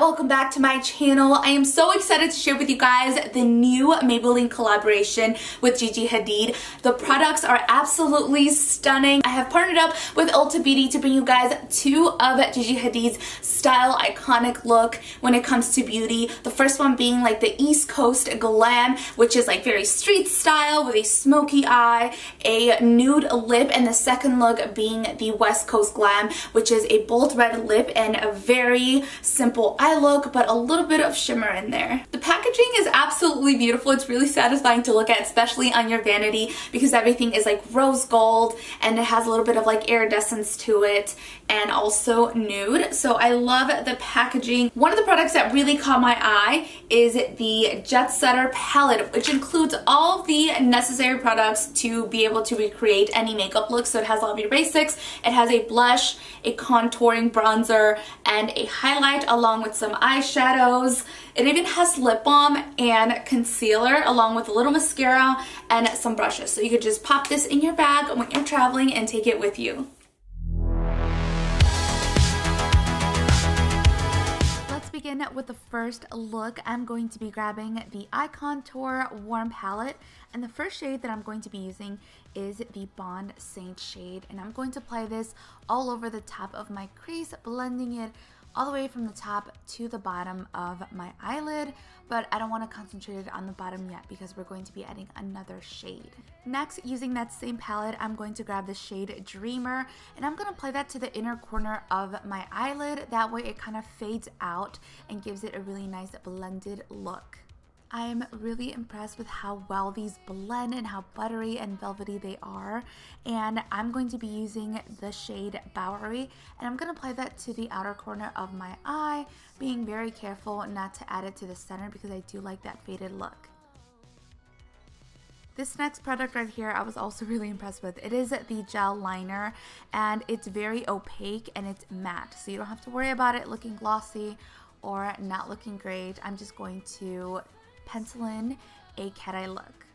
welcome back to my channel. I am so excited to share with you guys the new Maybelline collaboration with Gigi Hadid. The products are absolutely stunning. I have partnered up with Ulta Beauty to bring you guys two of Gigi Hadid's style iconic look when it comes to beauty. The first one being like the East Coast glam, which is like very street style with a smoky eye, a nude lip, and the second look being the West Coast glam, which is a bold red lip and a very simple eye look, but a little bit of shimmer in there. The packaging is absolutely beautiful. It's really satisfying to look at, especially on your vanity, because everything is like rose gold and it has a little bit of like iridescence to it and also nude. So I love the packaging. One of the products that really caught my eye is the Jet Setter palette, which includes all of the necessary products to be able to recreate any makeup look. So it has all of your basics. It has a blush, a contouring bronzer, and a highlight along with some eyeshadows. It even has lip balm and concealer along with a little mascara and some brushes. So you could just pop this in your bag when you're traveling and take it with you. Begin with the first look. I'm going to be grabbing the Eye Contour Warm Palette, and the first shade that I'm going to be using is the Bond Saint shade, and I'm going to apply this all over the top of my crease, blending it all the way from the top to the bottom of my eyelid, but I don't want to concentrate it on the bottom yet because we're going to be adding another shade. Next, using that same palette, I'm going to grab the shade Dreamer, and I'm going to apply that to the inner corner of my eyelid. That way it kind of fades out and gives it a really nice blended look. I'm really impressed with how well these blend and how buttery and velvety they are, and I'm going to be using the shade Bowery, and I'm going to apply that to the outer corner of my eye, being very careful not to add it to the center because I do like that faded look. This next product right here I was also really impressed with. It is the gel liner, and it's very opaque and it's matte, so you don't have to worry about it looking glossy or not looking great. I'm just going to pencil in a cat eye look.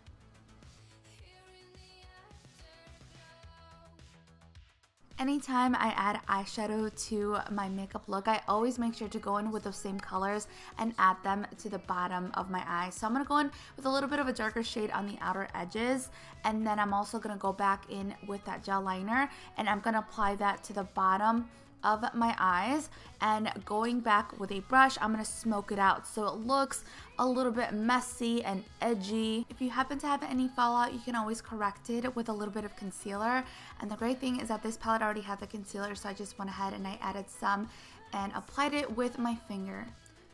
Anytime I add eyeshadow to my makeup look, I always make sure to go in with those same colors and add them to the bottom of my eye. So I'm going to go in with a little bit of a darker shade on the outer edges, and then I'm also going to go back in with that gel liner, and I'm going to apply that to the bottom of my eyes, and going back with a brush, I'm going to smoke it out so it looks a little bit messy and edgy. If you happen to have any fallout, you can always correct it with a little bit of concealer, and the great thing is that this palette already had the concealer, so I just went ahead and I added some and applied it with my finger.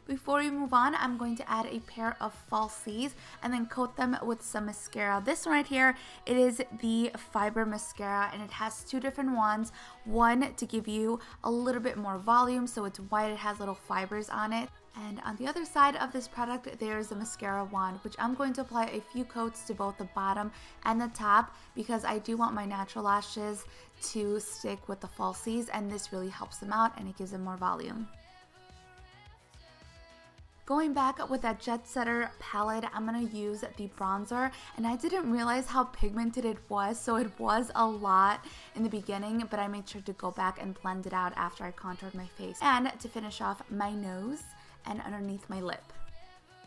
Before we move on, I'm going to add a pair of falsies and then coat them with some mascara. This one right here, it is the Fiber Mascara, and it has two different ones. One to give you a little bit more volume, so it's white, it has little fibers on it. And on the other side of this product, there's the mascara wand, which I'm going to apply a few coats to both the bottom and the top because I do want my natural lashes to stick with the falsies, and this really helps them out and it gives them more volume. Going back with that Jet Setter palette, I'm going to use the bronzer, and I didn't realize how pigmented it was, so it was a lot in the beginning, but I made sure to go back and blend it out after I contoured my face. And to finish off my nose and underneath my lip.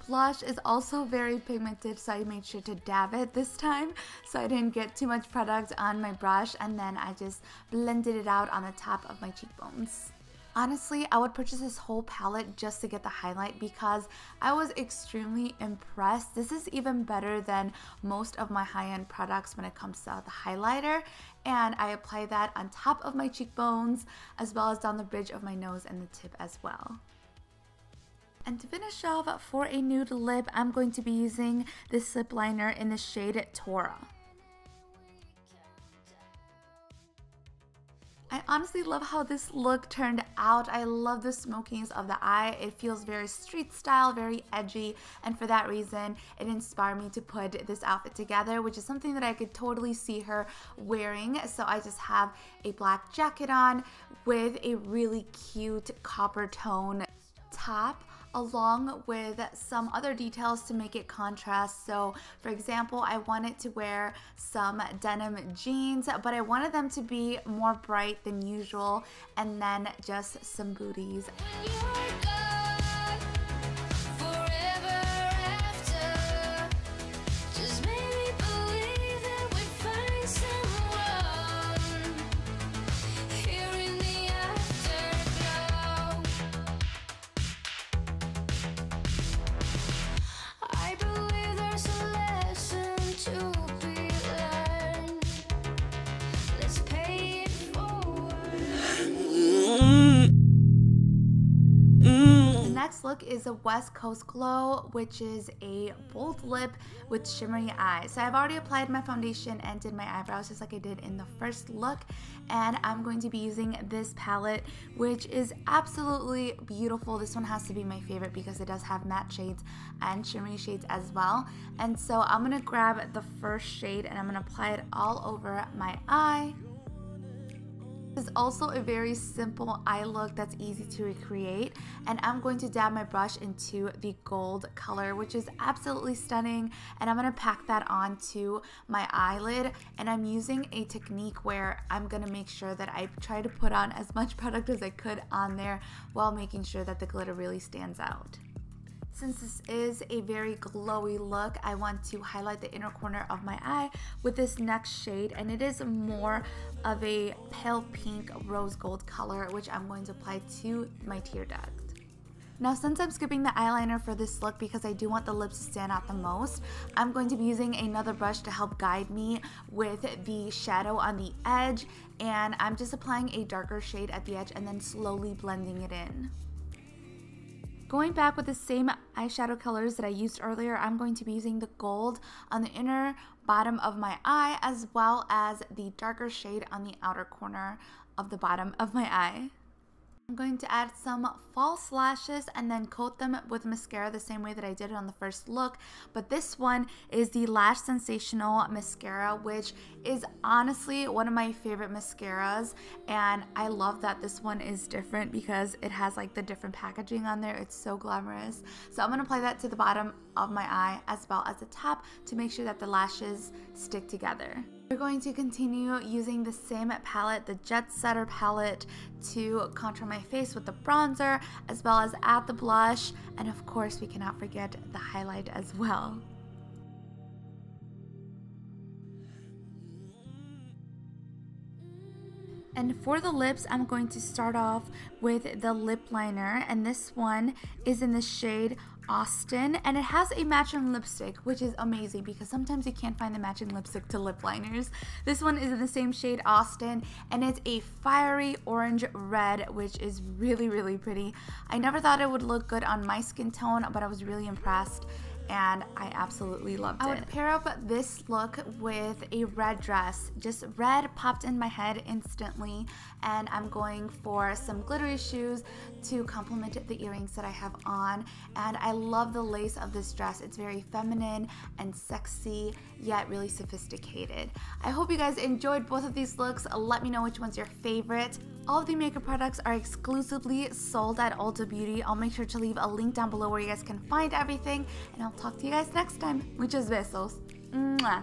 Blush is also very pigmented, so I made sure to dab it this time so I didn't get too much product on my brush, and then I just blended it out on the top of my cheekbones. Honestly, I would purchase this whole palette just to get the highlight because I was extremely impressed. This is even better than most of my high-end products when it comes to the highlighter, and I apply that on top of my cheekbones as well as down the bridge of my nose and the tip as well. And to finish off for a nude lip, I'm going to be using this lip liner in the shade Tora. I honestly love how this look turned out. I love the smokiness of the eye. It feels very street style, very edgy, and for that reason, it inspired me to put this outfit together, which is something that I could totally see her wearing. So I just have a black jacket on with a really cute copper tone top, along with some other details to make it contrast. So for example, I wanted to wear some denim jeans, but I wanted them to be more bright than usual, and then just some booties. next look is a West Coast Glow, which is a bold lip with shimmery eyes. So I've already applied my foundation and did my eyebrows just like I did in the first look. And I'm going to be using this palette, which is absolutely beautiful. This one has to be my favorite because it does have matte shades and shimmery shades as well. And so I'm going to grab the first shade and I'm going to apply it all over my eye. This is also a very simple eye look that's easy to recreate, and I'm going to dab my brush into the gold color, which is absolutely stunning, and I'm going to pack that onto my eyelid. And I'm using a technique where I'm going to make sure that I try to put on as much product as I could on there while making sure that the glitter really stands out. Since this is a very glowy look, I want to highlight the inner corner of my eye with this next shade, and it is more of a pale pink rose gold color, which I'm going to apply to my tear duct. Now, since I'm skipping the eyeliner for this look because I do want the lips to stand out the most, I'm going to be using another brush to help guide me with the shadow on the edge, and I'm just applying a darker shade at the edge and then slowly blending it in. Going back with the same eyeshadow colors that I used earlier, I'm going to be using the gold on the inner bottom of my eye as well as the darker shade on the outer corner of the bottom of my eye. I'm going to add some false lashes and then coat them with mascara the same way that I did it on the first look. But this one is the Lash Sensational Mascara, which is honestly one of my favorite mascaras. And I love that this one is different because it has like the different packaging on there. It's so glamorous. So I'm going to apply that to the bottom of my eye as well as the top to make sure that the lashes stick together. We're going to continue using the same palette, the Jet Setter palette, to contour my face with the bronzer as well as add the blush, and of course we cannot forget the highlight as well. And for the lips, I'm going to start off with the lip liner, and this one is in the shade Austin, and it has a matching lipstick, which is amazing because sometimes you can't find the matching lipstick to lip liners. This one is in the same shade Austin, and it's a fiery orange red, which is really, really pretty. I never thought it would look good on my skin tone, but I was really impressed. And I absolutely loved it. I would pair up this look with a red dress. Just red popped in my head instantly, and I'm going for some glittery shoes to complement the earrings that I have on. And I love the lace of this dress. It's very feminine and sexy, yet really sophisticated. I hope you guys enjoyed both of these looks. Let me know which one's your favorite. All of the makeup products are exclusively sold at Ulta Beauty. I'll make sure to leave a link down below where you guys can find everything, and I'll talk to you guys next time. Muchos besos. Mwah.